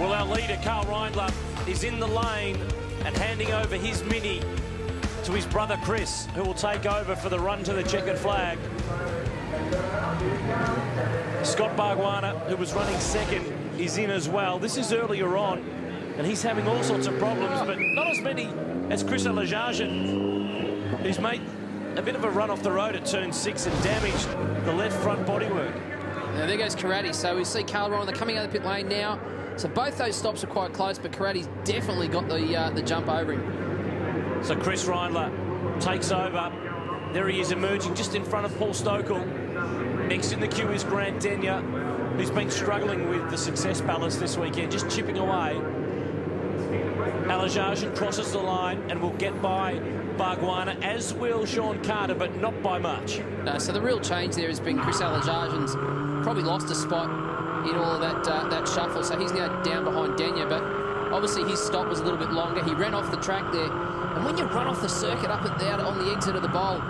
Well, our leader, Carl Reindler, is in the lane and handing over his Mini to his brother Chris, who will take over for the run to the checkered flag. Scott Barbagallo, who was running second, is in as well. This is earlier on, and he's having all sorts of problems, but not as many as Chris Alajajan, who's made a bit of a run off the road at turn 6 and damaged the left front bodywork. Now there goes Karate. So we see Carl Reindler coming out of the pit lane now. So both those stops are quite close, but Karate's definitely got the jump over him. So Chris Reindler takes over. There he is emerging just in front of Paul Stokel. Next in the queue is Grant Denyer, who's been struggling with the success ballast this weekend, just chipping away. Alajajan crosses the line and will get by Barbagallo, as will Sean Carter, but not by much. No, so the real change there has been Chris Alajajan's probably lost a spot in all of that shuffle, so he's now down behind Denyer, but obviously his stop was a little bit longer. He ran off the track there, and when you run off the circuit up and down on the exit of the bowl,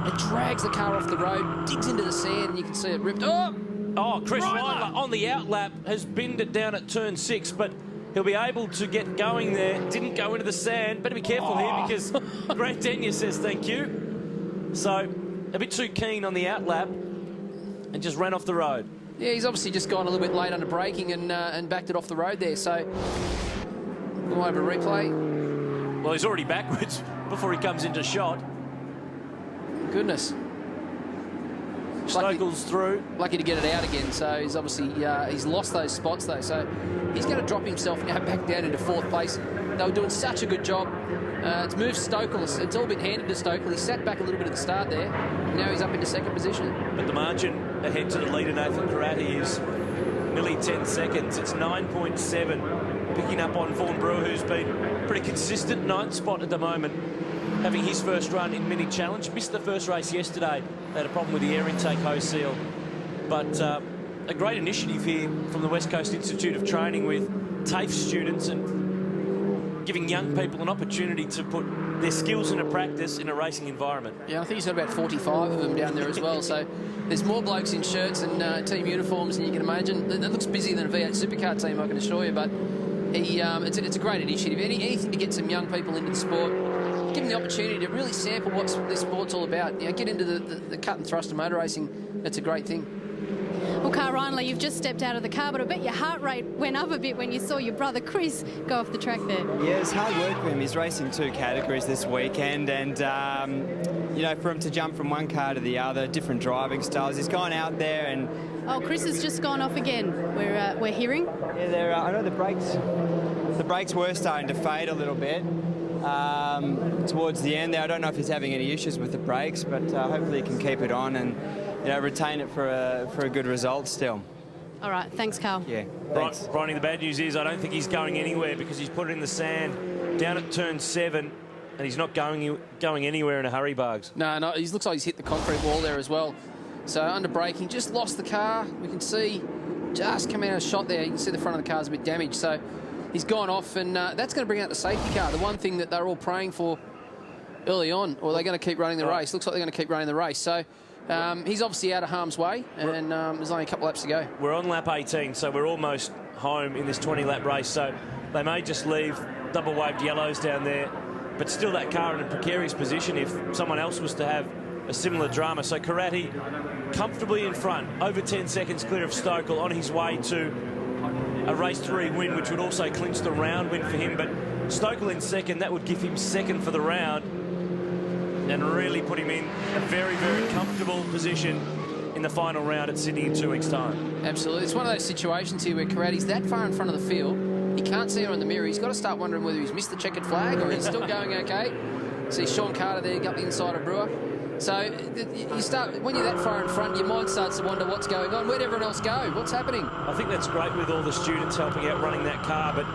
it drags the car off the road, digs into the sand, and you can see it ripped. Oh, Chris Reindler on the outlap has binned it down at turn 6, but he'll be able to get going there. Didn't go into the sand. Better be careful here, because Grant Denyer says thank you. So a bit too keen on the outlap and just ran off the road. Yeah, he's obviously just gone a little bit late under braking and backed it off the road there. So we'll have a replay. Well, he's already backwards before he comes into shot. Goodness. Stokel's through. Lucky to get it out again. So he's obviously he's lost those spots though. So he's going to drop himself now back down into 4th place. They were doing such a good job. It's moved Stokel. It's all been handed to Stokel. He sat back a little bit at the start there. Now he's up into 2nd position. But the margin ahead to the leader, Nathan Karate, is nearly 10 seconds. It's 9.7. Picking up on Vaughan Brewer, who's been pretty consistent. 9th spot at the moment. Having his first run in Mini Challenge. Missed the first race yesterday. They had a problem with the air intake hose seal. But a great initiative here from the West Coast Institute of Training with TAFE students and giving young people an opportunity to put their skills into practice in a racing environment. Yeah, I think he's got about 45 of them down there as well. So there's more blokes in shirts and team uniforms than you can imagine. It looks busier than a V8 supercar team, I can assure you. But it's a great initiative. Anything to get some young people into the sport, give them the opportunity to really sample what this sport's all about. You know, get into the cut and thrust of motor racing. It's a great thing. Well, Carl Reindler, you've just stepped out of the car, but I bet your heart rate went up a bit when you saw your brother Chris go off the track there. Yeah, it's hard work for him. He's racing 2 categories this weekend, and you know, for him to jump from one car to the other, different driving styles. He's gone out there and... Oh, Chris has just gone off again. We're hearing. Yeah, I know the brakes were starting to fade a little bit towards the end there. I don't know if he's having any issues with the brakes, but hopefully he can keep it on and retain it for a good result still. All right, thanks, Carl. Yeah, thanks. Bronny, the bad news is I don't think he's going anywhere, because he's put it in the sand down at turn 7, and he's not going anywhere in a hurry, Bugs. No, he looks like he's hit the concrete wall there as well. So under braking, just lost the car. We can see just coming out of shot there. You can see the front of the car's a bit damaged. So he's gone off, and that's going to bring out the safety car. The one thing that they're all praying for early on, or they're going to keep running the race. Looks like they're going to keep running the race. So he's obviously out of harm's way, and there's only a couple laps to go. We're on lap 18, so we're almost home in this 20-lap race. So they may just leave double-waved yellows down there, but still that car in a precarious position if someone else was to have a similar drama. So Karate comfortably in front, over 10 seconds clear of Stokel, on his way to a race 3 win, which would also clinch the round win for him. But Stokel in second, that would give him second for the round and really put him in a very, very comfortable position in the final round at Sydney in 2 weeks' time. Absolutely. It's one of those situations here where Karate's that far in front of the field, he can't see her in the mirror. He's got to start wondering whether he's missed the checkered flag or he's still going okay. See Sean Carter there up the inside of Brewer. So you start, when you're that far in front, your mind starts to wonder what's going on. Where'd everyone else go? What's happening? I think that's great with all the students helping out running that car, but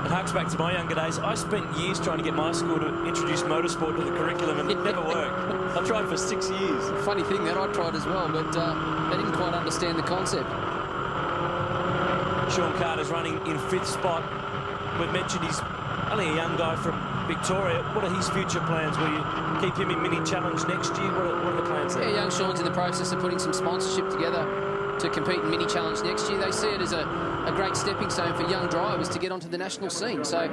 it harks back to my younger days. I spent years trying to get my school to introduce motorsport to the curriculum, and it never worked. I tried for 6 years. Funny thing that I tried as well, but they didn't quite understand the concept. Sean Carter's running in 5th spot. We've mentioned he's only a young guy from Victoria. What are his future plans? Will you keep him in Mini Challenge next year? What are the plans there? Yeah, young Sean's in the process of putting some sponsorship together to compete in Mini Challenge next year. They see it as a great stepping stone for young drivers to get onto the national scene. So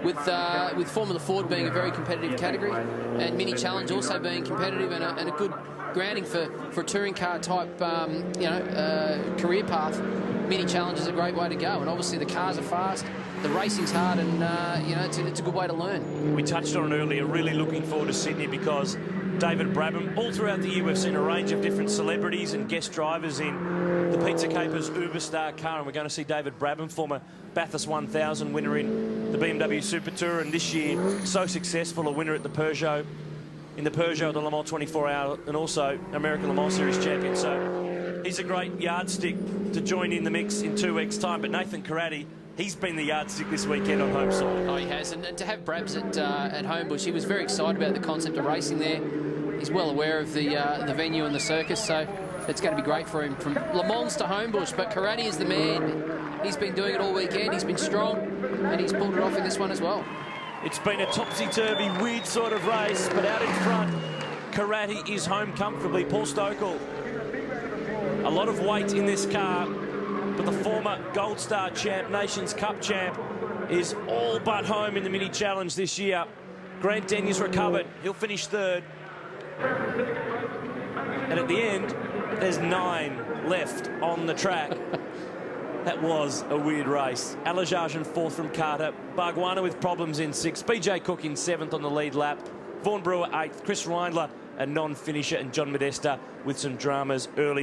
with Formula Ford being a very competitive category and Mini Challenge also being competitive and a good grounding for a touring car type career path, Mini Challenge is a great way to go. And obviously the cars are fast, the racing's hard, and it's a good way to learn. We touched on it earlier. Really looking forward to Sydney because David Brabham, all throughout the year we've seen a range of different celebrities and guest drivers in the Pizza Capers Uber Star car, and we're going to see David Brabham, former Bathurst 1000 winner in the BMW Super Tour, and this year so successful, a winner at the Peugeot, in the Peugeot, the Le Mans 24 Hour, and also American Le Mans Series champion. So he's a great yardstick to join in the mix in 2 weeks' time. But Nathan Karate, he's been the yardstick this weekend on home soil. Oh, he has, and to have Brabs at Homebush, he was very excited about the concept of racing there. He's well aware of the venue and the circus, so it's going to be great for him from Le Mans to Homebush. But Karate is the man. He's been doing it all weekend. He's been strong, and he's pulled it off in this one as well. It's been a topsy-turvy, weird sort of race, but out in front, Karate is home comfortably. Paul Stokel, a lot of weight in this car, but the former Gold Star champ, Nations Cup champ, is all but home in the Mini Challenge this year. Grant Denye's recovered. He'll finish third. And at the end, there's 9 left on the track. That was a weird race. Alajarjan fourth from Carter. Barbagallo with problems in 6th. BJ Cook in 7th on the lead lap. Vaughan Brewer 8th. Chris Reindler a non-finisher. And John Modesta with some dramas early.